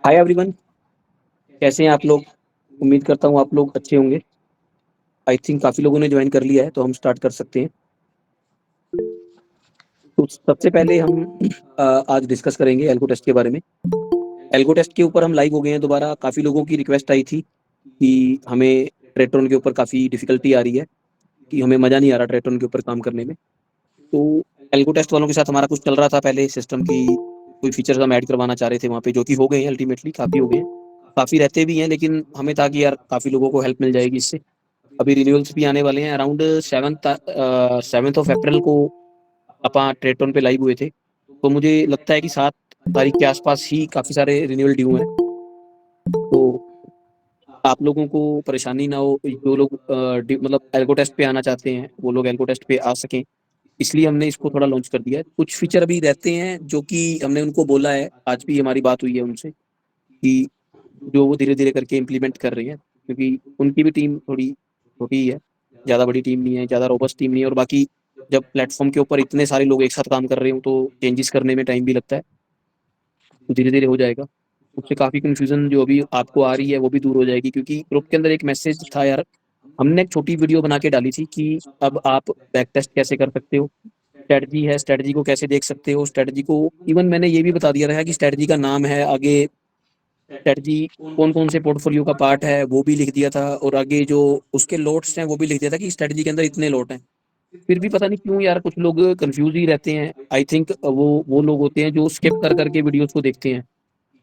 Hi everyone, कैसे हैं आप लोग। उम्मीद करता हूँ आप लोग अच्छे होंगे। आई थिंक काफ़ी लोगों ने ज्वाइन कर लिया है, तो हम स्टार्ट कर सकते हैं। तो सबसे पहले हम आज डिस्कस करेंगे एल्गो टेस्ट के बारे में। एल्गो टेस्ट के ऊपर हम लाइव हो गए हैं दोबारा। काफ़ी लोगों की रिक्वेस्ट आई थी कि हमें ट्रेटोन के ऊपर काफ़ी डिफिकल्टी आ रही है, कि हमें मज़ा नहीं आ रहा ट्रेटोन के ऊपर काम करने में। तो एल्गो टेस्ट वालों के साथ हमारा कुछ चल रहा था पहले सिस्टम की, कोई फीचर्स हम ऐड करवाना चाह रहे थे वहाँ पे, जो कि हो गए हैं अल्टीमेटली, काफ़ी हो गए हैं। काफ़ी रहते भी हैं, लेकिन हमें था कि यार काफ़ी लोगों को हेल्प मिल जाएगी इससे। अभी रिन्यूअल्स भी आने वाले हैं। अराउंड 7 ऑफ अप्रैल को अपा ट्रेटोन पे लाइव हुए थे, तो मुझे लगता है कि 7 तारीख के आसपास ही काफ़ी सारे रिन्यूअल ड्यू हैं। तो आप लोगों को परेशानी ना हो, जो लोग मतलब एल्गो टेस्ट पे आना चाहते हैं वो लोग एल्गो टेस्ट पे आ सकें, इसलिए हमने इसको थोड़ा लॉन्च कर दिया है। कुछ फीचर अभी रहते हैं जो कि हमने उनको बोला है, आज भी हमारी बात हुई है उनसे, कि जो वो धीरे धीरे करके इम्प्लीमेंट कर रही हैं, क्योंकि उनकी भी टीम थोड़ी छोटी ही है, ज़्यादा बड़ी टीम नहीं है, ज़्यादा रोबस्ट टीम नहीं है। और बाकी जब प्लेटफॉर्म के ऊपर इतने सारे लोग एक साथ काम कर रहे हो तो चेंजेस करने में टाइम भी लगता है, तो धीरे धीरे हो जाएगा। उससे काफ़ी कन्फ्यूजन जो अभी आपको आ रही है वो भी दूर हो जाएगी, क्योंकि ग्रुप के अंदर एक मैसेज था यार, हमने एक छोटी वीडियो बना के डाली थी कि अब आप बैक टेस्ट कैसे कर सकते हो, स्ट्रेटजी है, स्ट्रेटजी को कैसे देख सकते हो, स्ट्रेटजी को इवन मैंने ये भी बता दिया रहा है कि स्ट्रेटजी का नाम है, आगे स्ट्रेटजी कौन कौन से पोर्टफोलियो का पार्ट है वो भी लिख दिया था, और आगे जो उसके लोट्स हैं वो भी लिख दिया था कि स्ट्रेटजी के अंदर इतने लोट हैं। फिर भी पता नहीं क्यों यार कुछ लोग कंफ्यूज ही रहते हैं। आई थिंक वो लोग होते हैं जो स्किप कर करके वीडियोस को देखते हैं,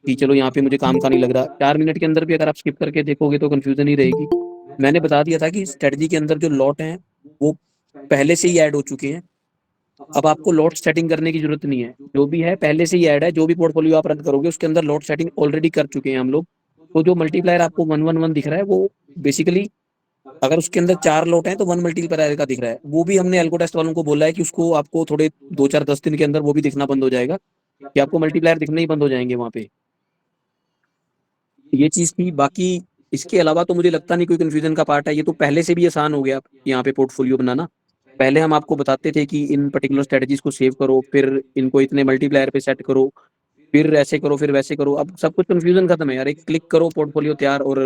कि चलो यहाँ पे मुझे काम का नहीं लग रहा। 4 मिनट के अंदर भी अगर आप स्किप करके देखोगे तो कंफ्यूजन ही रहेगी। मैंने बता दिया था कि स्ट्रेटजी के अंदर जो लॉट हैं वो पहले से ही ऐड हो चुके हैं। अब आपको लॉट सेटिंग करने की जरूरत नहीं है, जो भी है पहले से ही ऐड है। जो भी पोर्टफोलियो आप रन करोगे उसके अंदर लॉट सेटिंग ऑलरेडी कर चुके हैं हम लोग। तो जो मल्टीप्लायर आपको 111 दिख रहा है वो बेसिकली, अगर उसके अंदर 4 लॉट हैं तो 1 मल्टीप्लायर का दिख रहा है। वो भी हमने एल्गो टेस्ट वालों को बोला है कि उसको आपको थोड़े 2-4-10 दिन के अंदर वो भी दिखना बंद हो जाएगा, कि आपको मल्टीप्लायर दिखने ही बंद हो जाएंगे वहाँ पे। ये चीज थी। बाकी इसके अलावा तो मुझे लगता नहीं कोई कंफ्यूजन का पार्ट है। ये तो पहले से भी आसान हो गया यहाँ पे पोर्टफोलियो बनाना। पहले हम आपको बताते थे कि इन पर्टिकुलर स्ट्रेटजीज को सेव करो, फिर इनको इतने मल्टीप्लायर पे सेट करो, फिर ऐसे करो, फिर वैसे करो। अब सब कुछ कंफ्यूजन खत्म है यार, एक क्लिक करो पोर्टफोलियो तैयार और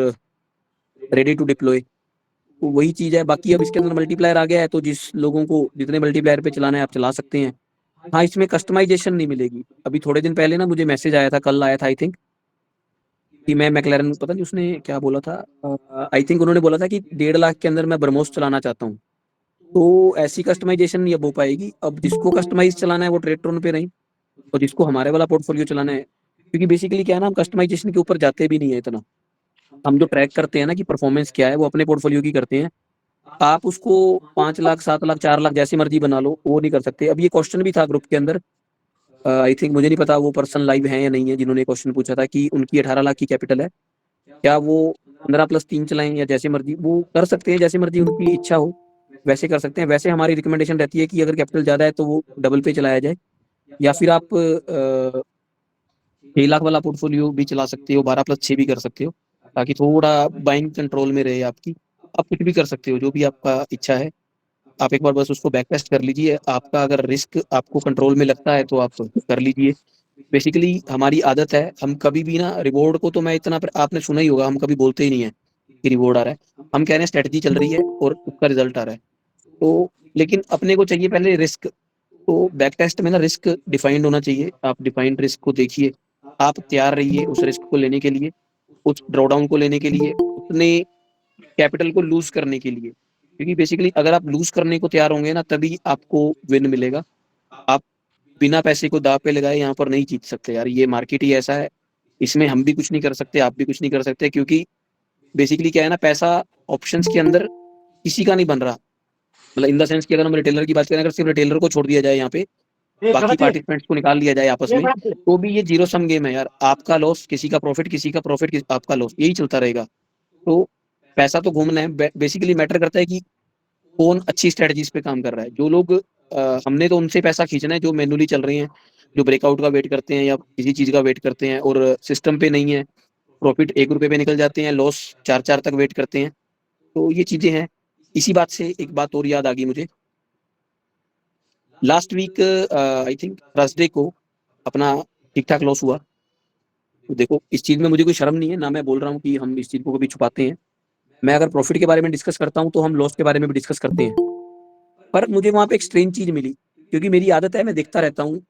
रेडी टू डिप्लॉय। तो वही चीज है। बाकी अब इसके अंदर मल्टीप्लायर आ गया है, तो जिस लोगों को जितने मल्टीप्लायर पे चलाना है आप चला सकते हैं। हाँ, इसमें कस्टमाइजेशन नहीं मिलेगी। अभी थोड़े दिन पहले ना मुझे मैसेज आया था, कल आया था आई थिंक, कि मैं मैकलैरन, पता नहीं उसने क्या बोला था, आई थिंक उन्होंने बोला था कि 1.5 लाख के अंदर मैं ब्रह्मोस चलाना चाहता हूँ। तो ऐसी कस्टमाइजेशन नहीं अब हो पाएगी। अब जिसको कस्टमाइज चलाना है वो ट्रेटरोन पे नहीं, और जिसको हमारे वाला पोर्टफोलियो चलाना है, क्योंकि बेसिकली क्या है ना, हम कस्टमाइजेशन के ऊपर जाते भी नहीं है इतना। हम जो ट्रैक करते हैं ना कि परफॉर्मेंस क्या है, वो अपने पोर्टफोलियो की करते हैं। आप उसको 5 लाख, 7 लाख, 4 लाख जैसी मर्जी बना लो, वो नहीं कर सकते। अब ये क्वेश्चन भी था ग्रुप के अंदर, आई थिंक, मुझे नहीं पता वो पर्सन लाइव है या नहीं है, जिन्होंने क्वेश्चन पूछा था कि उनकी 18 लाख की कैपिटल है, क्या वो 15+3 चलाएं या जैसे मर्जी। वो कर सकते हैं, जैसे मर्जी उनकी इच्छा हो वैसे कर सकते हैं। वैसे हमारी रिकमेंडेशन रहती है कि अगर कैपिटल ज़्यादा है तो वो डबल पे चलाया जाए, या फिर आप 6 लाख वाला पोर्टफोलियो भी चला सकते हो, 12+6 भी कर सकते हो, ताकि थोड़ा बाइंग कंट्रोल में रहे आपकी। आप कुछ भी कर सकते हो, जो भी आपका इच्छा है। आप एक बार बस उसको बैक टेस्ट कर लीजिए। आपका अगर रिस्क आपको कंट्रोल में लगता है तो आप कर लीजिए। बेसिकली हमारी आदत है, हम कभी भी ना रिवॉर्ड को, तो मैं इतना आपने सुना ही होगा, हम कभी बोलते ही नहीं है कि रिवॉर्ड आ रहा है। हम कह रहे हैं स्ट्रेटजी चल रही है और उसका रिजल्ट आ रहा है। तो लेकिन अपने को चाहिए पहले रिस्क। तो बैक टेस्ट में ना रिस्क डिफाइंड होना चाहिए। आप डिफाइंड रिस्क को देखिए, आप तैयार रहिए उस रिस्क को लेने के लिए, उस ड्रॉडाउन को लेने के लिए, उतने कैपिटल को लूज करने के लिए। क्योंकि बेसिकली अगर आप लूज करने को तैयार होंगे ना, तभी आपको विन मिलेगा। आप बिना पैसे को दाव पे लगाए यहाँ पर नहीं जीत सकते यार। ये मार्केट ही ऐसा है, इसमें हम भी कुछ नहीं कर सकते, आप भी कुछ नहीं कर सकते। क्योंकि बेसिकली क्या है ना, पैसा ऑप्शंस के अंदर किसी का नहीं बन रहा। मतलब इन द सेंस कि अगर हम रिटेलर की बात करें, अगर सिर्फ रिटेलर को छोड़ दिया जाए यहाँ पे, बाकी पार्टिसिपेंट्स को निकाल लिया जाए आपस में, तो भी ये जीरो सम गेम है यार। आपका लॉस किसी का प्रॉफिट, किसी का प्रॉफिट आपका लॉस, यही चलता रहेगा। तो पैसा तो घूमना है। बेसिकली मैटर करता है कि कौन अच्छी स्ट्रेटजीज पे काम कर रहा है। जो लोग हमने तो उनसे पैसा खींचना है जो मैनुअली चल रहे हैं, जो ब्रेकआउट का वेट करते हैं या किसी चीज का वेट करते हैं और सिस्टम पे नहीं है, प्रॉफिट 1 रुपए पे निकल जाते हैं, लॉस 4-4 तक वेट करते हैं। तो ये चीजें हैं। इसी बात से एक बात और याद आ गई मुझे। Last week I think Thursday को अपना ठीक ठाक लॉस हुआ। देखो इस चीज में मुझे कोई शर्म नहीं है, ना मैं बोल रहा हूँ कि हम इस चीज को कभी छुपाते हैं। मैं अगर प्रॉफिट के बारे में डिस्कस करता हूँ तो हम लॉस के बारे में भी डिस्कस करते हैं। पर मुझे वहां पे एक स्ट्रेंज चीज मिली, क्योंकि मेरी आदत है मैं देखता रहता हूँ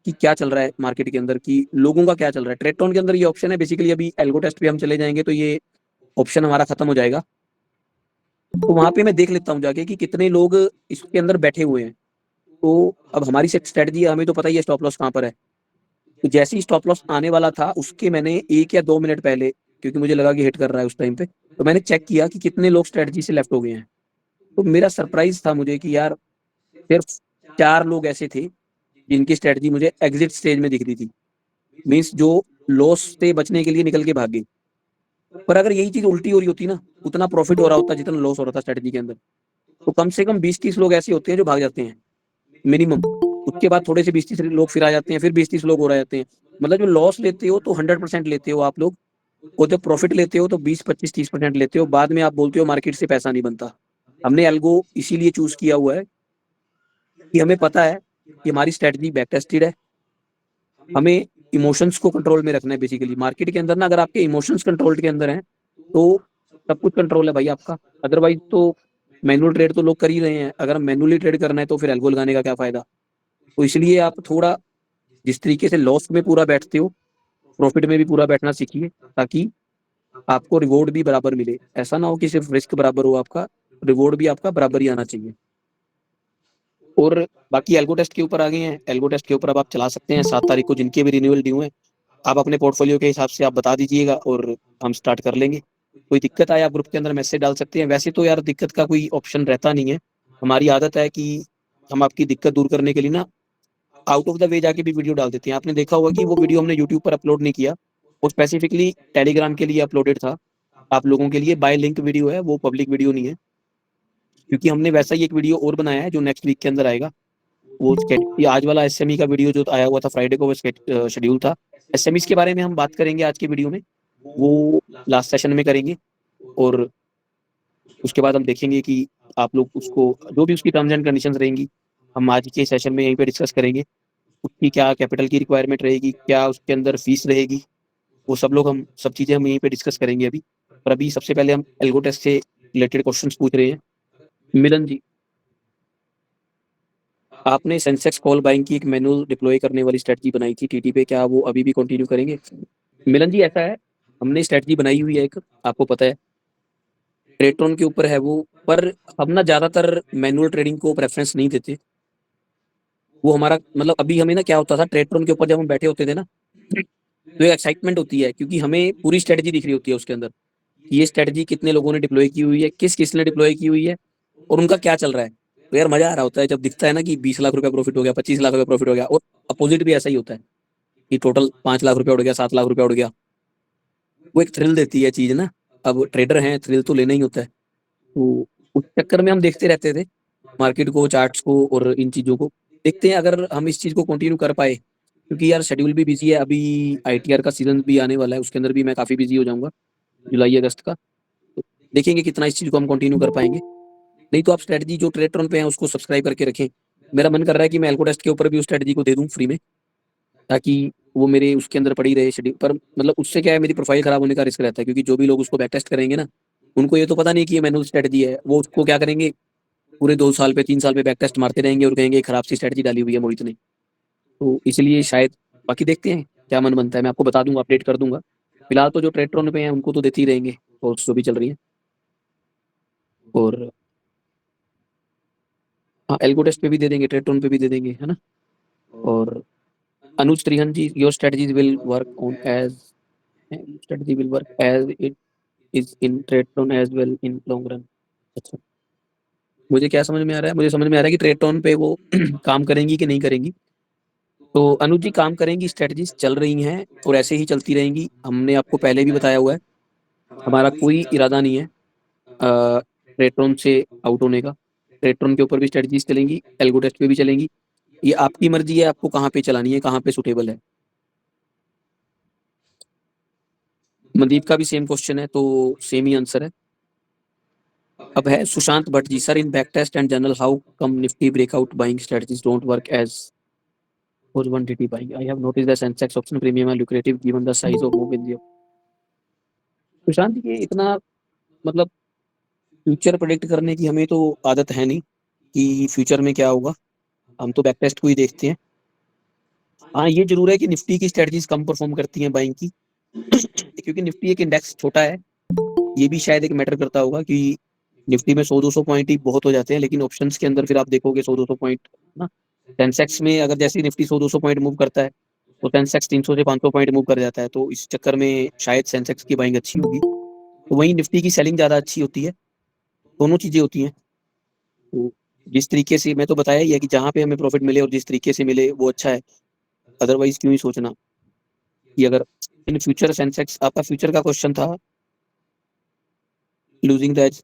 कि क्या चल रहा है मार्केट के अंदर, कि लोगों का क्या चल रहा है। ट्रेडटोन के अंदर ये ऑप्शन है बेसिकली, अभी एल्गो टेस्ट पे हम चले जाएंगे तो ये ऑप्शन हमारा खत्म हो जाएगा। तो वहां पे मैं देख लेता हूँ जाके कि कितने लोग इसके अंदर बैठे हुए हैं। तो अब हमारी सेट स्ट्रेटजी है, हमें तो पता ही है स्टॉप लॉस कहाँ पर है। तो जैसे ही स्टॉप लॉस आने वाला था उसके मैंने 1 या 2 मिनट पहले, क्योंकि मुझे लगा कि हिट कर रहा है उस टाइम पे, तो मैंने चेक किया कि कितने लोग स्ट्रेटजी से लेफ्ट हो गए हैं। तो मेरा सरप्राइज था मुझे कि यार सिर्फ 4 लोग ऐसे थे जिनकी स्ट्रेटजी मुझे एग्जिट स्टेज में दिख रही थी, मीन्स जो लॉस से बचने के लिए निकल के भाग गई। पर अगर यही चीज उल्टी हो रही होती ना, उतना प्रॉफिट हो रहा होता जितना लॉस हो रहा था स्ट्रेटजी के अंदर, तो कम से कम 20-30 लोग ऐसे होते हैं जो भाग जाते हैं मिनिमम। उसके बाद थोड़े से 20-30 लोग फिर आ जाते हैं, फिर 20-30 लोग हो रह जाते हैं। मतलब जो लॉस लेते हो तो 100% लेते हो आप लोग, और जब प्रॉफिट लेते हो तो 20-25-30% लेते हो। बाद में आप बोलते हो मार्केट से पैसा नहीं बनता। हमने एल्गो इसीलिए चूज किया हुआ है कि हमें पता है कि हमारी स्ट्रेटजी बैक टेस्टेड है। हमें इमोशंस को कंट्रोल में रखना है बेसिकली मार्केट के अंदर ना। अगर आपके इमोशंस कंट्रोल के अंदर हैं तो सब कुछ कंट्रोल है भाई आपका। अदरवाइज तो मैनुअल ट्रेड तो लोग कर ही रहे हैं, अगर मैनुअली ट्रेड करना है तो फिर एल्गो लगाने का क्या फायदा। तो इसलिए आप थोड़ा जिस तरीके से लॉस में पूरा बैठते हो, प्रॉफिट में भी पूरा बैठना सीखिए, ताकि आपको रिवॉर्ड भी बराबर मिले। ऐसा ना हो कि सिर्फ रिस्क बराबर हो, आपका रिवॉर्ड भी आपका बराबर ही आना चाहिए। और बाकी एल्गो टेस्ट के ऊपर आ गए हैं, एल्गो टेस्ट के ऊपर अब आप चला सकते हैं 7 तारीख को, जिनके भी रिन्यूअल ड्यू हैं। आप अपने पोर्टफोलियो के हिसाब से आप बता दीजिएगा और हम स्टार्ट कर लेंगे। कोई दिक्कत आए आप ग्रुप के अंदर मैसेज डाल सकते हैं। वैसे तो यार दिक्कत का कोई ऑप्शन रहता नहीं है, हमारी आदत है कि हम आपकी दिक्कत दूर करने के लिए ना आउट ऑफ द वे जाके भी वीडियो डाल देते हैं। आपने देखा होगा कि वो वीडियो हमने यूट्यूब पर अपलोड नहीं किया, वो स्पेसिफिकली टेलीग्राम के लिए अपलोडेड था, आप लोगों के लिए बाय लिंक वीडियो है, वो पब्लिक वीडियो नहीं है। क्योंकि हमने वैसा ही एक वीडियो और बनाया है जो नेक्स्ट वीक के अंदर आएगा। वो ये आज वाला एसएमई का वीडियो जो आया हुआ था फ्राइडे को, वो शेड्यूल था। एसएमईस के बारे में हम बात करेंगे आज की वीडियो में, वो लास्ट सेशन में करेंगे। और उसके बाद हम देखेंगे कि आप लोग उसको जो भी उसकी टर्म्स एंड कंडीशंस रहेंगी हम आज के सेशन में यहीं पे डिस्कस करेंगे। उसकी क्या कैपिटल की रिक्वायरमेंट रहेगी, क्या उसके अंदर फीस रहेगी, वो हम सब चीज़ें हम यहीं पे डिस्कस करेंगे अभी। पर अभी सबसे पहले हम एल्गो टेस्ट से रिलेटेड क्वेश्चंस पूछ रहे हैं। मिलन जी, आपने सेंसेक्स कॉल बाइंग की एक मैनुअल डिप्लॉय करने वाली स्ट्रेटजी बनाई थी टीटी पे, क्या वो अभी भी कंटिन्यू करेंगे? मिलन जी ऐसा है, हमने स्ट्रेटजी बनाई हुई है एक, आपको पता है ट्रेटोन के ऊपर है वो। पर हम ना ज्यादातर मैनुअल ट्रेडिंग को प्रेफरेंस नहीं देते। वो हमारा मतलब अभी हमें ना क्या होता था, ट्रेटोन के ऊपर जब हम बैठे होते थे ना तो एक एक्साइटमेंट होती है, क्योंकि हमें पूरी स्ट्रेटजी दिख रही होती है उसके अंदर कि ये स्ट्रेटजी कितने लोगों ने डिप्लॉय की हुई है, किस किस ने डिप्लॉय की हुई है, और उनका क्या चल रहा है। तो यार मजा आ रहा होता है जब दिखता है ना कि 20 लाख रुपया प्रॉफिट हो गया, 25 लाख रुपया प्रॉफिट हो गया। और अपोजिट भी ऐसा ही होता है कि टोटल 5 लाख रुपया उड़ गया, 7 लाख रुपया उड़ गया। वो एक थ्रिल देती है चीज ना। अब ट्रेडर हैं, थ्रिल तो लेना ही होता है। तो उस चक्कर में हम देखते रहते थे मार्केट को, चार्ट्स को, और इन चीजों को देखते हैं अगर हम इस चीज को कंटिन्यू कर पाए। क्योंकि यार शेड्यूल भी बिजी है, अभी आईटीआर का सीजन भी आने वाला है, उसके अंदर भी मैं काफी बिजी हो जाऊंगा जुलाई अगस्त का। तो देखेंगे कितना इस चीज को हम कंटिन्यू कर पाएंगे। नहीं तो आप स्ट्रेटजी जो ट्रेड पे हैं उसको सब्सक्राइब करके रखें। मेरा मन कर रहा है कि मैं एल्को टेस्ट के ऊपर भी उस स्ट्रेटजी को दे दूं फ्री में, ताकि वो मेरे उसके अंदर पड़ी रहे शेड्यूल पर। मतलब उससे क्या है, मेरी प्रोफाइल खराब होने का रिस्क रहता है, क्योंकि जो भी लोग उसको बैक टेस्ट करेंगे ना, उनको ये तो पता नहीं कि ये मैनुअल स्ट्रेटजी है। वो उसको क्या करेंगे, पूरे 2 साल पे 3 साल पे बैक टेस्ट मारते रहेंगे और कहेंगे खराब सी स्ट्रेटजी डाली हुई है मोहित ने। तो इसलिए शायद, बाकी देखते हैं क्या मन बनता है, मैं आपको बता दूंगा, अपडेट कर दूंगा। फिलहाल तो जो ट्रेड्रॉन पे हैं उनको तो देते ही रहेंगे, और जो भी चल रही है। और हाँ एल्गो टेस्ट पे भी दे देंगे, ट्रेड्रॉन पे भी दे देंगे, है ना। और Anuj Trihan ji, your strategies will work on as strategy will work as it is in Tradetron as well in long run. अच्छा, मुझे क्या समझ में आ रहा है, मुझे समझ में आ रहा है कि ट्रेड्रॉन पे वो काम करेंगी कि नहीं करेंगी। तो अनुज जी काम करेंगी, स्ट्रेटजीज चल रही हैं और ऐसे ही चलती रहेंगी। हमने आपको पहले भी बताया हुआ है, हमारा कोई इरादा नहीं है ट्रेट्रॉन से आउट होने का। ट्रेट्रॉन के ऊपर भी स्ट्रेटजीज चलेंगी, एल्गो टेस्ट पे भी चलेंगी। ये आपकी मर्जी है, आपको कहाँ पे चलानी है, कहाँ पे सुटेबल है। मनदीप का भी सेम क्वेश्चन है, तो सेम ही आंसर है। अब है Sushant Bhatt ji, sir in back test and general how come Nifty breakout buying strategies don't work as was one TT buying. I have noticed the Sensex option premium are lucrative given the size of move in the. Sushant, ये इतना मतलब future predict करने की हमें तो आदत है नहीं कि फ्यूचर में क्या होगा। हम तो बैक टेस्ट को ही देखते हैं। हाँ, ये जरूर है कि निफ्टी की स्ट्रेटजीज कम परफॉर्म करती हैं बाइंग की क्योंकि निफ्टी एक इंडेक्स छोटा है। ये भी शायद एक मैटर करता होगा कि निफ्टी में 100-200 पॉइंट ही बहुत हो जाते हैं, लेकिन ऑप्शंस के अंदर फिर आप देखोगे 100-200 पॉइंट ना। सेंसेक्स में अगर जैसे निफ्टी 100-200 पॉइंट मूव करता है तो सेंसेक्स 300 से 500 पॉइंट मूव कर जाता है, तो इस चक्कर में शायद सेंसेक्स की बाइंग अच्छी होगी, तो वहीं निफ्टी की सेलिंग ज्यादा अच्छी होती है। दोनों चीजें होती हैं। तो जिस तरीके से मैं तो बताया ही है कि जहां पे हमें प्रॉफिट मिले और जिस तरीके से मिले वो अच्छा है। अदरवाइज क्यों ही सोचना कि अगर इन फ्यूचर सेंसेक्स, आपका फ्यूचर का क्वेश्चन था लूजिंग द एज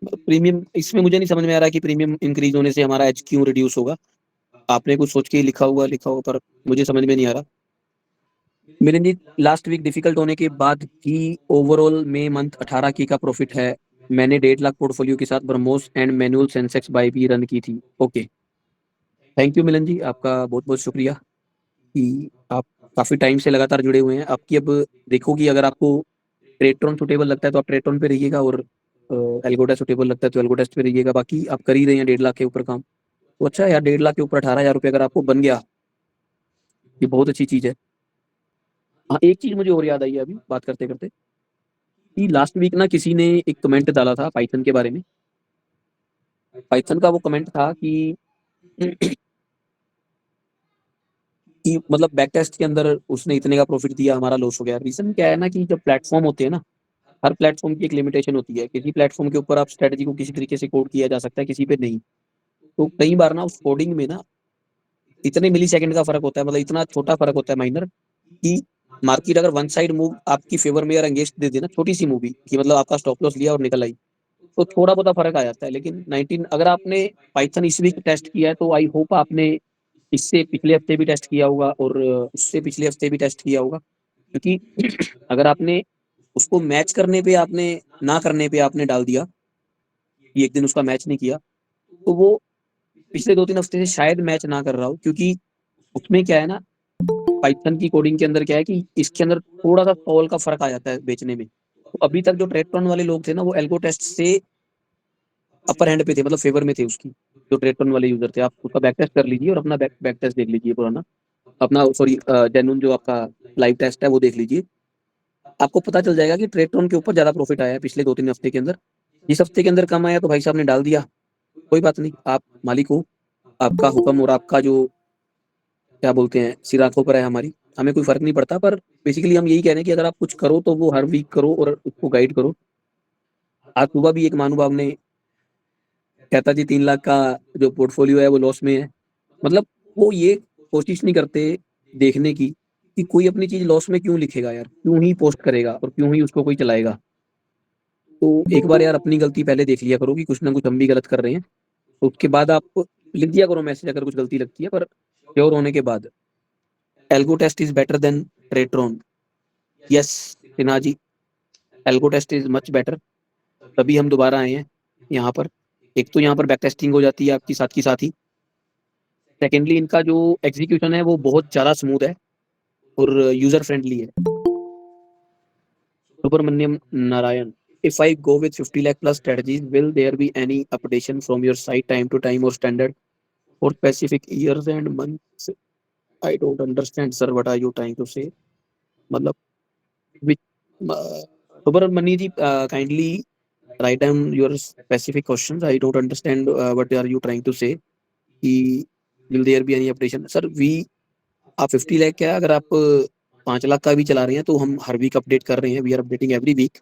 प्रीमियम, इसमें मुझे नहीं समझ में आ रहा कि प्रीमियम इंक्रीज होने से हमारा एज क्यों रिड्यूस होगा। आपने कुछ सोच के ही लिखा होगा पर मुझे समझ में नहीं आ रहा। मिलिंद जी, लास्ट वीक डिफिकल्ट होने के बाद भी ओवरऑल में मंथ 18 की का प्रॉफिट है। मैंने 1.5 लाख पोर्टफोलियो के साथ BrahMos and manual Sensex buy भी रन की थी। Okay, thank you Milan ji, आपका बहुत बहुत शुक्रिया कि आप काफी टाइम से लगातार जुड़े हुए हैं। आपकी अब देखो कि अगर आपको ट्रेटरॉन सुटेबल लगता है तो आप ट्रेटरॉन पे रहिएगा, और एल्गोटेस्ट सुटेबल लगता है तो एल्गोटेस्ट पे रहिएगा। बाकी आप कर ही रहे हैं 1.5 लाख के ऊपर काम, तो अच्छा है यार। 1.5 लाख के ऊपर 18,000 रुपये अगर आपको बन गया, ये बहुत अच्छी चीज है। हाँ, एक चीज मुझे और याद आई है अभी बात करते करते, कि लास्ट वीक ना किसी ने एक कमेंट डाला था पाइथन के बारे में। पाइथन का वो कमेंट था कि कि मतलब बैक टेस्ट के अंदर उसने इतने का प्रॉफिट दिया, हमारा लॉस हो गया। रीजन क्या है ना कि जब प्लेटफॉर्म होते हैं ना, हर प्लेटफॉर्म की एक लिमिटेशन होती है। किसी प्लेटफॉर्म के ऊपर आप स्ट्रेटजी को किसी तरीके से कोड किया जा सकता है, किसी पे नहीं। तो कई बार ना उस कोडिंग में ना इतने मिली सेकंड का फर्क होता है, मतलब इतना छोटा फर्क होता है माइनर, कि मार्केट अगर वन साइड मूव आपकी फेवर में या अगेंस्ट दे देना, छोटी सी मूवी की, मतलब आपका स्टॉप लॉस लिया और निकल आई, तो थोड़ा बहुत फर्क आ जाता है। लेकिन 19 अगर आपने पाइथन इस वीक टेस्ट किया है तो आई होप आपने इससे पिछले हफ्ते भी टेस्ट किया होगा और उससे पिछले हफ्ते भी टेस्ट किया होगा। क्योंकि अगर आपने उसको मैच करने पे आपने ना करने पे आपने डाल दिया कि एक दिन उसका मैच नहीं किया, तो वो पिछले 2-3 हफ्ते से शायद मैच ना कर रहा हो। क्योंकि उसमें क्या है ना, पाइथन की कोडिंग के अंदर क्या है कि इसके अंदर थोड़ा सा सॉल का फर्क आ जाता है बेचने में। तो अभी तक जो ट्रेटरॉन वाले लोग थे ना, वो एल्गो टेस्ट से अपर हैंड पे थे, मतलब फेवर में थे उसकी। जो ट्रेटरॉन वाले यूजर थे, आप उसका बैक टेस्ट कर लीजिए और अपना बैक टेस्ट देख लीजिए पुराना, अपना सॉरी जेन्युइन जो आपका लाइव टेस्ट है वो देख लीजिए। आपको पता चल जाएगा कि ट्रेटरॉन के ऊपर ज्यादा प्रॉफिट आया है पिछले 2-3 हफ्ते के अंदर। जिस हफ्ते के अंदर कम आया तो भाई साहब ने डाल दिया, कोई बात नहीं, आप मालिक हो, आपका हुक्म और आपका जो क्या बोलते हैं सिर आंखों पर है हमारी, हमें कोई फर्क नहीं पड़ता। पर बेसिकली हम यही कह रहे हैं कि अगर आप कुछ करो तो वो हर वीक करो और उसको गाइड करो। आज सुबह भी एक महानुभाव ने कहता जी 3 लाख का जो पोर्टफोलियो है वो लॉस में है। मतलब वो ये कोशिश नहीं करते देखने की कि कोई अपनी चीज लॉस में क्यों लिखेगा यार, क्यों ही पोस्ट करेगा और क्यों ही उसको कोई चलाएगा। तो एक बार यार अपनी गलती पहले देख लिया करो कि कुछ ना कुछ हम भी गलत कर रहे हैं, तो उसके बाद आप लिख दिया करो मैसेज अगर कुछ गलती लगती है, पर श्योर होने के बाद। Algo test is better than Tradetron. Yes Sinha ji, algo test is much better. तभी हम दोबारा आए हैं यहाँ पर। एक तो यहाँ पर बैक टेस्टिंग हो जाती है आपकी साथ की साथ ही, सेकेंडली इनका जो एग्जीक्यूशन है वो बहुत ज्यादा स्मूथ है और यूजर फ्रेंडली है। Subramanyam Narayan, if I go with 50 lakh plus strategies, will there be any updation from your site time to time or standard for specific years and months? I don't understand, sir. What are you trying to say? मतलब which Subramani ji, kindly write down your specific questions. I don't understand what are you trying to say. कि will there be any updation? Sir we आप 50 लाख क्या, अगर आप 5 लाख का भी चला रहे हैं तो हम हर वीक अपडेट कर रहे हैं। We are updating every week,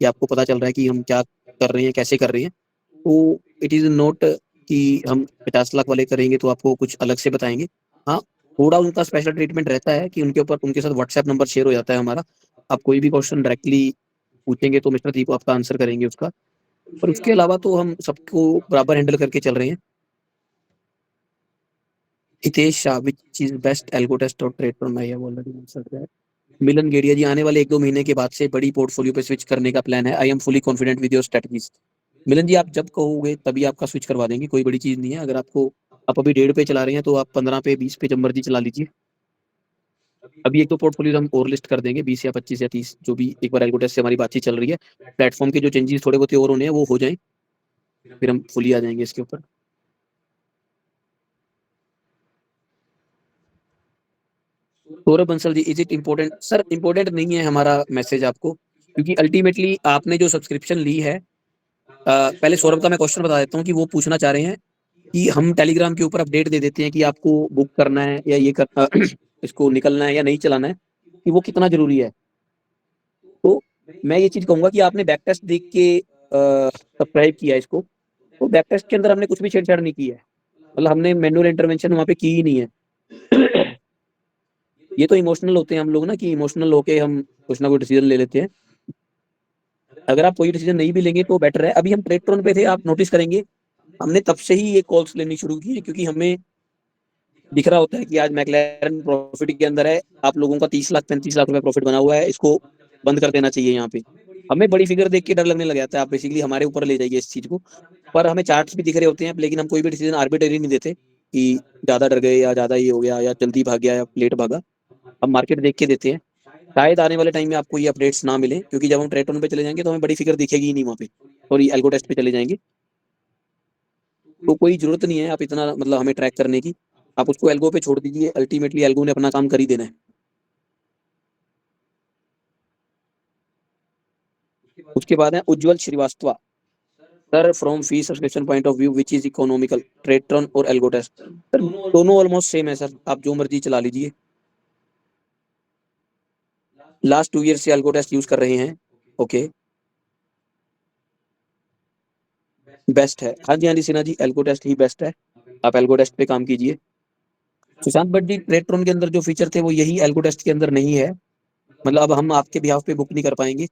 कि आपको पता चल रहा है कि हम क्या कर रहे हैं, कैसे कर रहे हैं। तो इट इज नॉट कि हम 50 लाख वाले करेंगे तो आपको कुछ अलग से बताएंगे। हाँ, थोड़ा उनका स्पेशल ट्रीटमेंट रहता है कि उनके ऊपर उनके साथ व्हाट्सएप नंबर शेयर हो जाता है हमारा। आप कोई भी क्वेश्चन डायरेक्टली पूछेंगे तो मिस्टर दीप आपका आंसर करेंगे उसका। पर उसके अलावा तो हम सबको बराबर हैंडल करके चल रहे हैं। Hitesh Shah, which is best algo test और trade from, I have already answered that. Milan Gediya ji, आने वाले 1-2 महीने के बाद से बड़ी पोर्टफोलियो पे स्विच करने का प्लान है। I am fully confident with your strategies. Milan ji, आप जब कहोगे तभी आपका स्विच करवा देंगे, कोई बड़ी चीज नहीं है। अगर आपको आप अभी 1.5 पे चला रहे हैं तो आप 15 पे 20 पे जब मर्जी चला लीजिए। अभी एक दो पोर्टफोलियो हम और लिस्ट कर देंगे, 20 या 25 या 30, जो भी एक बार एल्गो टेस्ट से हमारी बातचीत चल रही है, प्लेटफॉर्म के जो चेंजेस थोड़े बहुत और होने हैं वो हो जाएं, फिर हम फुली आ जाएंगे इसके ऊपर। Saurabh Bansal ji, is it important? Sir important नहीं है हमारा मैसेज आपको, क्योंकि अल्टीमेटली आपने जो सब्सक्रिप्शन ली है, पहले सौरभ का मैं क्वेश्चन बता देता हूँ कि वो पूछना चाह रहे हैं कि हम टेलीग्राम के ऊपर अपडेट दे देते हैं कि आपको बुक करना है या ये करना इसको निकलना है या नहीं चलाना है, कि वो कितना जरूरी है। तो मैं ये चीज कहूंगा कि आपने बैक टेस्ट देख के सब्सक्राइब किया इसको, तो बैक टेस्ट के अंदर हमने कुछ भी छेड़छाड़ नहीं की है, मतलब हमने मैनुअल इंटरवेंशन वहां पे की ही नहीं है। ये तो इमोशनल होते हैं हम लोग ना, कि इमोशनल होके हम कुछ ना कुछ डिसीजन ले लेते हैं। अगर आप कोई डिसीजन नहीं भी लेंगे तो बेटर है। अभी हम ट्रेक्ट्रॉन पे थे, आप नोटिस करेंगे हमने तब से ही ये कॉल्स लेनी शुरू की है, क्योंकि हमें दिख रहा होता है कि आज मैकलैरन प्रॉफिट के अंदर है, आप लोगों का 30 लाख 35 लाख रुपए प्रॉफिट बना हुआ है, इसको बंद कर देना चाहिए यहाँ पे। हमें बड़ी फिगर देख के डर लगने लग जाता है, आप बेसिकली हमारे ऊपर ले जाइए इस चीज को। पर हमें चार्ट्स भी दिख रहे होते हैं, लेकिन हम कोई भी डिसीजन आर्बिट्रेरी नहीं देते कि ज्यादा डर गए या ज्यादा ये हो गया या जल्दी भाग गया या लेट भागा। हम मार्केट देख के देते हैं। शायद आने वाले टाइम में आपको ये अपडेट्स ना मिले, क्योंकि जब हम ट्रेटोन पे चले जाएंगे तो हमें बड़ी फिगर दिखेगी ही नहीं वहाँ पे, और ये एल्गो टेस्ट पे चले जाएंगे तो कोई जरूरत नहीं है आप इतना मतलब हमें ट्रैक करने की। आप उसको एल्गो पे छोड़ दीजिए, अल्टीमेटली एल्गो ने अपना काम कर ही देना है। उसके बाद है Ujjwal Srivastava. Sir from fee subscription point of view which is economical, Tradetron और एल्गो टेस्ट? सर दोनों ऑलमोस्ट सेम है सर, आप जो मर्जी चला लीजिए। लास्ट 2 ईयर से एल्गो टेस्ट यूज कर रहे हैं। ओके, बेस्ट है। हाँ जी, हाँ जी सिन्हा जी, एल्गो टेस्ट ही बेस्ट है, आप एल्गो टेस्ट पे काम कीजिए। सुशांत भट्ट जी, ट्रेट्रॉन के अंदर जो फीचर थे वो यही एल्गो टेस्ट के अंदर नहीं है, मतलब अब हम आपके बिहाफ पे बुक नहीं कर पाएंगे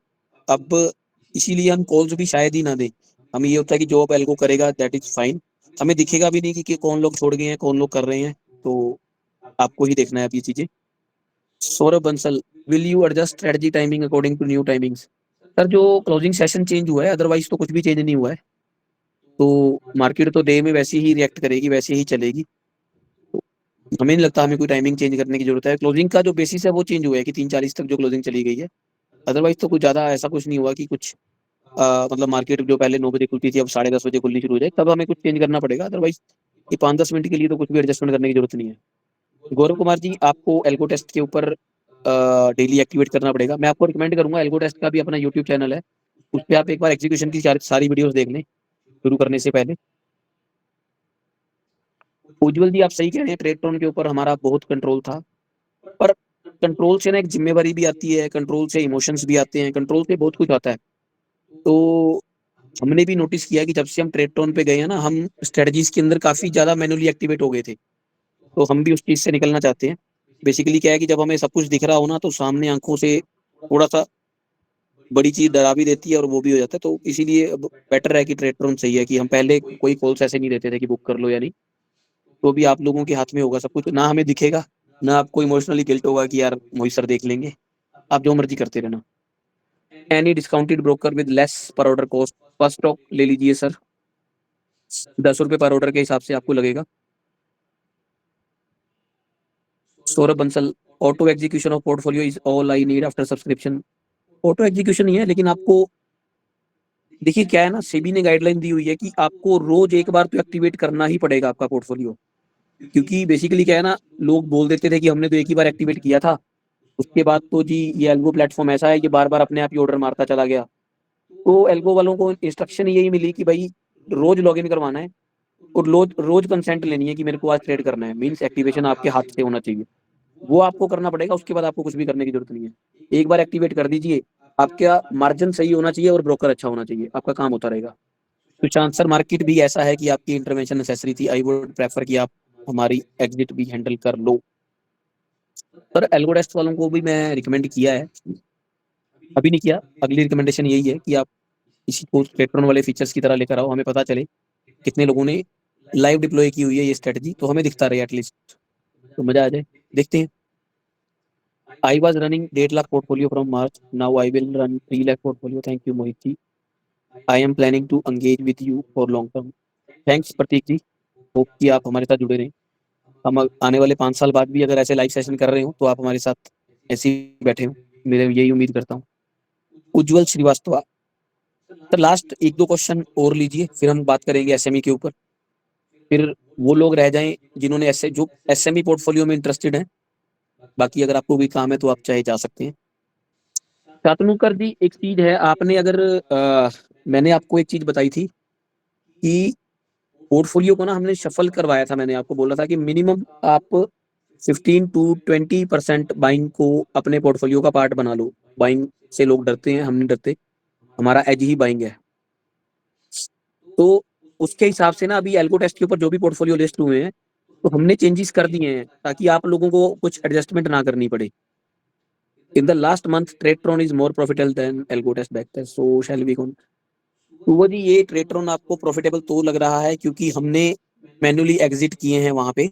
अब, इसीलिए हम कॉल्स भी शायद ही ना दें। हमें ये होता है कि जो अब एल्गो करेगा दैट इज फाइन, हमें दिखेगा भी नहीं कि कौन लोग छोड़ गए हैं कौन लोग कर रहे हैं, तो आपको ही देखना है अब ये चीजें। Saurabh Bansal, will you adjust strategy timing according to new timings? Sir जो क्लोजिंग सेशन चेंज हुआ है, अदरवाइज तो कुछ भी चेंज नहीं हुआ है। तो मार्केट तो डे में वैसे ही रिएक्ट करेगी, वैसे ही चलेगी, तो हमें नहीं लगता हमें कोई टाइमिंग चेंज करने की जरूरत है। क्लोजिंग का जो बेसिस है वो चेंज हुआ है कि 3:40 तक जो क्लोजिंग चली गई है, अदरवाइज तो कुछ ज्यादा ऐसा कुछ नहीं हुआ कि कुछ मतलब मार्केट जो पहले 9 बजे खुलती थी अब 10:30 बजे खुलनी शुरू हो जाए, तब हमें कुछ चेंज करना पड़ेगा, अदरवाइज ये 5-10 मिनट के लिए तो कुछ भी एडजस्टमेंट करने की जरूरत नहीं है। गौरव कुमार जी, आपको एल्गो टेस्ट के ऊपर डेली एक्टिवेट करना पड़ेगा। मैं आपको रिकमेंड करूंगा, एल्गो टेस्ट का भी अपना यूट्यूब चैनल है, उस पर आप एक बार एग्जीक्यूशन की सारी वीडियोस देख लें शुरू करने से पहले। उज्जवल जी, आप सही कह रहे हैं, ट्रेड के ऊपर हमारा बहुत कंट्रोल था, पर कंट्रोल से ना एक जिम्मेवारी भी आती है, कंट्रोल से इमोशंस भी आते हैं, कंट्रोल से बहुत कुछ आता है। तो हमने भी नोटिस किया कि जब से हम ट्रेड पे गए हैं ना, हम स्ट्रेटजीज के अंदर काफी ज्यादा मैनुअली एक्टिवेट हो गए थे, तो हम भी उस चीज से निकलना चाहते हैं। बेसिकली क्या है कि जब हमें सब कुछ दिख रहा हो ना, तो सामने आंखों से थोड़ा सा बड़ी चीज डरा भी देती है और वो भी हो जाता है, तो इसीलिए अब बेटर है कि ट्रेड सही है, कि हम पहले कोई कॉल्स ऐसे नहीं देते थे कि बुक कर लो या नहीं, तो भी आप लोगों के हाथ में होगा सब कुछ, ना हमें दिखेगा, ना आपको इमोशनली गिल्ट होगा कि यार मोहित सर देख लेंगे, आप जो मर्जी करते रहना। Any discounted broker with less पर ऑर्डर कॉस्ट, फर्स्ट स्टॉक ले लीजिए सर, 10 रुपए पर ऑर्डर के हिसाब से आपको लगेगा। Saurabh Bansal, auto execution of portfolio is all I need after subscription. Auto execution ही है, लेकिन आपको देखिए क्या है ना, सेबी ने गाइडलाइन दी हुई है कि आपको रोज एक बार तो एक्टिवेट करना ही पड़ेगा आपका पोर्टफोलियो, क्योंकि बेसिकली क्या है ना, लोग बोल देते थे कि हमने तो एक ही बार एक्टिवेट किया था, उसके बाद तो जी ये एल्गो प्लेटफॉर्म ऐसा है कि बार बार अपने आप ही ऑर्डर मारता चला गया। तो एल्गो वालों को इंस्ट्रक्शन यही मिली कि भाई रोज लॉग इन करवाना है और रोज रोज कंसेंट लेनी है कि मेरे को आज ट्रेड करना है, मीन्स एक्टिवेशन आपके हाथ से होना चाहिए, वो आपको करना पड़ेगा। उसके बाद आपको कुछ भी करने की जरूरत नहीं है, एक बार एक्टिवेट कर दीजिए, आपका मार्जिन सही होना चाहिए और ब्रोकर अच्छा होना चाहिए, आपका काम होता रहेगा। सुशांत सर, मार्केट भी ऐसा है कि आपकी इंटरवेंशन नेसेसरी थी, आई वुड प्रेफर कि आप हमारी एग्जिट भी हैंडल कर लो। सर एल्गोडेस्ट वालों को भी मैं रिकमेंड किया है, अभी नहीं किया, अगली रिकमेंडेशन यही है कि आप इसी को पेट्रोन वाले फीचर्स की तरह लेकर आओ, हमें पता चले कितने लोगों ने लाइव डिप्लॉय की हुई है ये स्ट्रेटजी, तो हमें दिखता रहे एटलीस्ट, तो मजा आ जाए। देखते हैं। I was running 1.5 lakh portfolio from March, now I will run 3 lakh portfolio, thank you Mohit ji, I am planning to engage with you for long term. Thanks Prateek ji. Hope कि आप हमारे साथ जुड़े रहें। हम आने वाले 5 साल बाद भी अगर ऐसे लाइव सेशन कर रहे हो तो आप हमारे साथ ऐसे ही बैठे हो, मेरे यही उम्मीद करता हूँ। उज्जवल श्रीवास्तव, तो लास्ट 1-2 क्वेश्चन और लीजिए, फिर हम बात करेंगे एसएमई के ऊपर। फिर वो लोग रह जाएं जिन्होंने ऐसे जो एसएमई पोर्टफोलियो में इंटरेस्टेड हैं। बाकी अगर आपको भी काम है तो आप चाहे जा सकते हैं। शातनुकर जी, एक चीज है, आपने अगर मैंने आपको एक चीज बताई थी कि पोर्टफोलियो को ना हमने शफल करवाया था। मैंने आपको बोला था कि मिनिमम आप 15 to 20% बाइंग को अपने पोर्टफोलियो का पार्ट बना लो। बाइंग से लोग डरते हैं, हम नहीं डरते, हमारा एज ही बाइंग है। तो उसके हिसाब से ना अभी एल्गो टेस्ट के ऊपर जो भी पोर्टफोलियो लिस्ट हुए हैं तो हमने चेंजेस कर दिए हैं ताकि आप लोगों को कुछ एडजस्टमेंट ना करनी पड़े। In the last month Tradetron is more profitable than algo test back test, so shall we कौन। तो वो जी, ये ट्रेट्रॉन आपको प्रॉफिटेबल तो लग रहा है क्योंकि हमने मैन्युअली एग्जिट किए हैं वहां पे।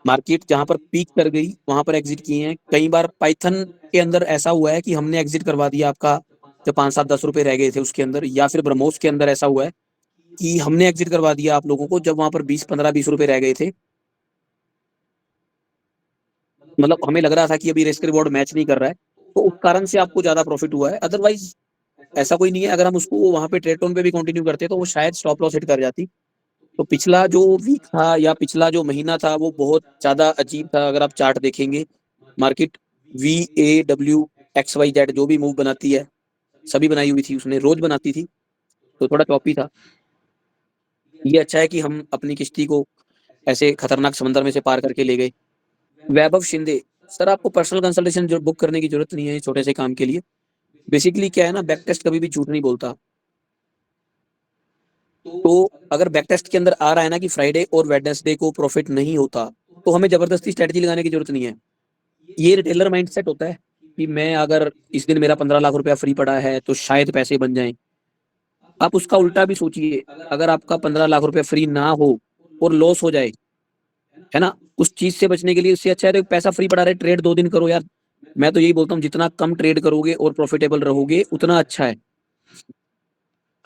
मार्केट जहां पर पीक कर गई वहां पर एग्जिट किए हैं। कई बार पाइथन के अंदर ऐसा हुआ है कि हमने एग्जिट करवा दिया आपका, जब 5-7-10 रुपए रह गए थे उसके अंदर, या फिर ब्रह्मोस के अंदर ऐसा हुआ है कि हमने एग्जिट करवा दिया आप लोगों को जब वहां पर 20-15-20 रुपए रह गए थे। मतलब हमें लग रहा था कि अभी रिस्क रिवॉर्ड मैच नहीं कर रहा है, तो उस कारण से आपको ज्यादा प्रॉफिट हुआ है। अदरवाइज ऐसा कोई नहीं है। अगर हम उसको वहां पे ट्रेड टोन पे भी कंटिन्यू करते तो वो शायद स्टॉप लॉस हिट कर जाती। तो पिछला जो वीक था या पिछला जो महीना था वो बहुत ज्यादा अजीब था। अगर आप चार्ट देखेंगे, मार्केट VAWXYZ जो भी मूव बनाती है सभी बनाई हुई थी उसने, रोज बनाती थी, तो थोड़ा टॉपी था। ये अच्छा है कि हम अपनी किश्ती को ऐसे खतरनाक समंदर में से पार करके ले गए। वैभव शिंदे, सर आपको पर्सनल कंसल्टेशन जो बुक करने की जरूरत नहीं है छोटे से काम के लिए। बेसिकली क्या है ना, बैक टेस्ट कभी भी झूठ नहीं बोलता। तो अगर बैक टेस्ट के अंदर आ रहा है ना कि फ्राइडे और वेडनेसडे को प्रॉफिट नहीं होता तो हमें जबरदस्ती स्ट्रेटजी लगाने की जरूरत नहीं है। ये रिटेलर माइंडसेट होता है कि मैं अगर इस दिन मेरा 15 लाख रुपया फ्री पड़ा है तो शायद पैसे बन जाएं। आप उसका उल्टा भी सोचिए, अगर आपका 15 लाख रुपया फ्री ना हो और लॉस हो जाए, है ना, उस चीज से बचने के लिए उससे अच्छा है तो पैसा फ्री पड़ा रहे, ट्रेड 2 दिन करो यार। मैं तो यही बोलता हूँ जितना कम ट्रेड करोगे और प्रॉफिटेबल रहोगे उतना अच्छा है।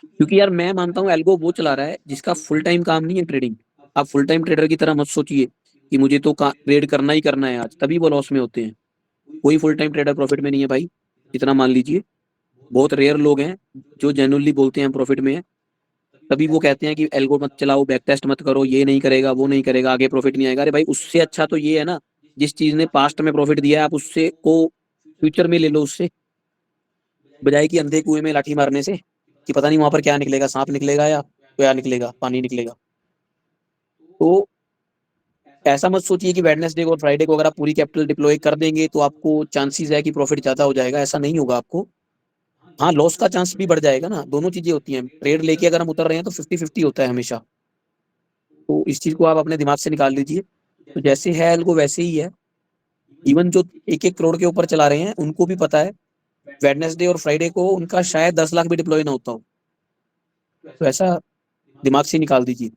क्योंकि यार मैं मानता हूँ एल्गो वो चला रहा है जिसका फुल टाइम काम नहीं है ट्रेडिंग। आप फुल टाइम ट्रेडर की तरह मत सोचिए कि मुझे तो ट्रेड करना ही करना है आज, तभी वो लॉस में होते हैं। कोई फुल टाइम ट्रेडर प्रॉफिट में नहीं है भाई, इतना मान लीजिए। बहुत रेयर लोग हैं जो जेन्युइनली बोलते हैं प्रॉफिट में है, तभी वो कहते हैं कि एल्गो मत चलाओ, बैक टेस्ट मत करो, ये नहीं करेगा वो नहीं करेगा आगे प्रॉफिट नहीं आएगा। अरे भाई उससे अच्छा तो ये है ना, जिस चीज ने पास्ट में प्रॉफिट दिया है आप उससे को फ्यूचर में ले लो, उससे बजाय कि अंधे कुएं में लाठी मारने से कि पता नहीं वहां पर क्या निकलेगा, सांप निकलेगा या क्या निकलेगा, पानी निकलेगा। तो ऐसा मत सोचिए कि वेडनेसडे को और फ्राइडे को अगर आप पूरी कैपिटल डिप्लॉय कर देंगे तो आपको चांसेस है कि प्रॉफिट ज्यादा हो जाएगा। ऐसा नहीं होगा आपको। हाँ, लॉस का चांस भी बढ़ जाएगा ना, दोनों चीजें होती हैं। ट्रेड लेके अगर हम उतर रहे हैं तो 50-50 होता है हमेशा। तो इस चीज को आप अपने दिमाग से निकाल लीजिए। तो जैसे है एल्गो वैसे ही है। इवन जो 1-1 करोड़ के ऊपर चला रहे हैं उनको भी पता है वेडनेसडे और फ्राइडे को उनका शायद 10 लाख भी डिप्लॉय ना होता हो। तो ऐसा दिमाग से निकाल दीजिए।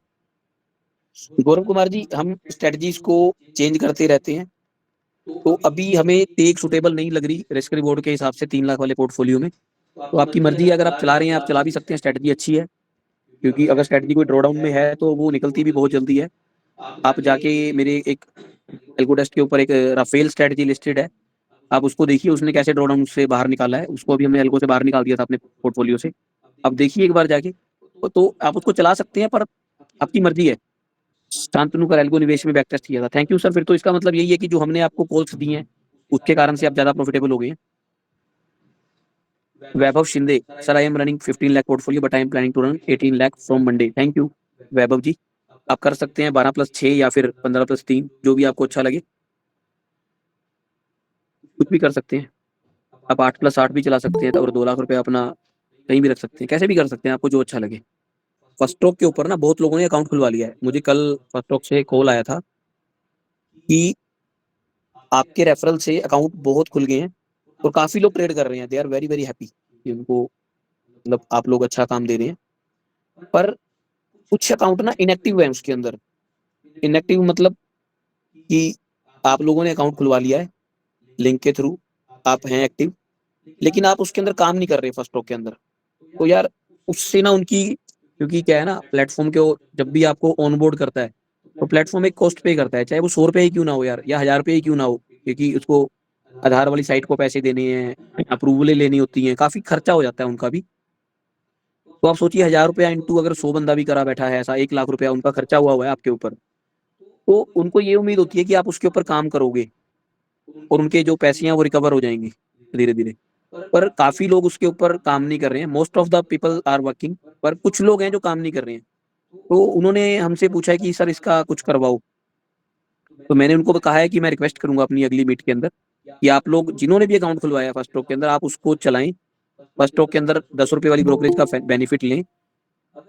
गौरव कुमार जी, हम स्ट्रेटजीज को चेंज करते रहते हैं। तो अभी हमें टेक सुटेबल नहीं लग रही रिस्क रिवॉर्ड के हिसाब से 3 लाख वाले पोर्टफोलियो में। तो आपकी मर्जी है, अगर आप चला रहे हैं आप चला भी सकते हैं, स्ट्रेटजी अच्छी है। क्योंकि अगर स्ट्रेटजी कोई ड्रॉडाउन में है तो वो निकलती भी बहुत जल्दी है। आप जाके मेरे एक एल्गो टेस्ट के ऊपर एक राफेल स्ट्रेटजी लिस्टेड है, आप उसको देखिए उसने कैसे ड्रॉडाउन से बाहर निकाला है। उसको अभी हमने एल्गो से बाहर निकाल दिया था अपने पोर्टफोलियो से। अब देखिए एक बार जाके, तो आप उसको चला सकते हैं पर आपकी मर्जी है। शांतनु का एल्गो निवेश में बैक टेस्ट किया था। Thank you sir. फिर तो इसका मतलब यही है कि जो हमने आपको कॉल्स दी हैं उसके कारण से आप ज्यादा प्रॉफिटेबल हो गए हैं। Vaibhav Shinde, sir I am running 15 lakh portfolio but I am planning to run 18 lakh from Monday. Thank you Vaibhav ji. आप कर सकते हैं 12+6 या फिर 15+3, जो भी आपको अच्छा लगे, कुछ भी कर सकते हैं। आप 8+8 भी चला सकते हैं और 2 लाख रुपए अपना कहीं भी रख सकते हैं, कैसे भी कर सकते हैं, आपको जो अच्छा लगे। फर्स्ट स्टॉक के ऊपर ना बहुत लोगों ने अकाउंट खुलवा लिया है। मुझे कल फर्स्ट स्टॉक से कॉल आया था कि आपके रेफरल से अकाउंट बहुत खुल गए हैं और काफी लोग ट्रेड कर रहे हैं। They are very very happy कि उनको, मतलब आप लोग अच्छा काम दे रहे हैं। पर कुछ अकाउंट ना इनएक्टिव है उसके अंदर। इनएक्टिव मतलब कि आप लोगों ने अकाउंट खुलवा लिया है लिंक के थ्रू, आप हैं एक्टिव, लेकिन आप उसके अंदर काम नहीं कर रहे फर्स्ट स्टॉक के अंदर। तो यार उससे ना उनकी क्योंकि क्या है ना, प्लेटफॉर्म के जब भी आपको ऑनबोर्ड करता है तो प्लेटफॉर्म एक कॉस्ट पे करता है, चाहे वो 100 रुपए ही क्यों ना हो यार, या 1000 रुपए ही क्यों ना हो, क्योंकि उसको आधार वाली साइट को पैसे देने हैं, अप्रूवलें लेनी होती हैं, काफी खर्चा हो जाता है उनका भी। तो आप सोचिए 1000 रुपया इंटू अगर 100 बंदा भी करा बैठा है, ऐसा 1 लाख रुपया उनका खर्चा हुआ है आपके ऊपर। तो उनको ये उम्मीद होती है कि आप उसके ऊपर काम करोगे और उनके जो पैसे हैं वो रिकवर हो जाएंगे धीरे धीरे। पर काफी लोग उसके ऊपर काम नहीं कर रहे हैं, most of the people are working, पर कुछ लोग हैं जो काम नहीं कर रहे हैं। तो उन्होंने हमसे पूछा है कि सर इसका कुछ करवाओ। तो मैंने उनको कहा है कि मैं रिक्वेस्ट करूंगा अपनी अगली मीट के अंदर कि आप लोग जिन्होंने भी अकाउंट खुलवाया फर्स्ट स्टॉक के अंदर, आप उसको चलाएं। फर्स्ट स्टॉक के अंदर 10 रुपए वाली ब्रोकरेज का बेनिफिट लें।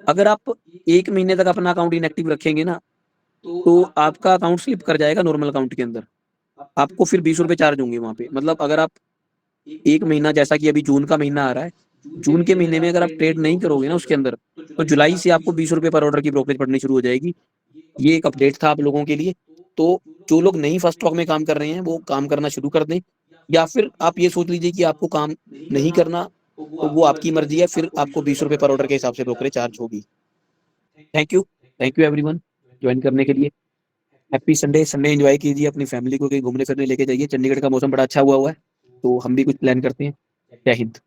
अगर आप 1 महीने तक अपना अकाउंट इनएक्टिव रखेंगे ना, तो आपका अकाउंट स्लिप कर जाएगा नॉर्मल अकाउंट के अंदर। आपको फिर 20 रुपए चार्ज होंगे वहां पे। मतलब अगर आप 1 महीना, जैसा कि अभी जून का महीना आ रहा है, जून के महीने में अगर आप ट्रेड नहीं करोगे ना उसके अंदर, तो जुलाई से आपको 20 रुपए पर ऑर्डर की ब्रोकरेज पड़नी शुरू हो जाएगी। ये एक अपडेट था आप लोगों के लिए। तो जो लोग नहीं फर्स्ट स्टॉक में काम कर रहे हैं वो काम करना शुरू कर दें, या फिर आप ये सोच लीजिए कि आपको काम नहीं करना, तो वो आपकी मर्जी है, फिर आपको 20 रुपए पर ऑर्डर के हिसाब से ब्रोकरेज चार्ज होगी। Thank you, thank you everyone join करने के लिए। Happy Sunday. संडे एंजॉय कीजिए, अपनी फैमिली को कहीं घूमने फिरने लेके जाइए। चंडीगढ़ का मौसम बड़ा अच्छा हुआ है, तो हम भी कुछ प्लान करते हैं। जय हिंद।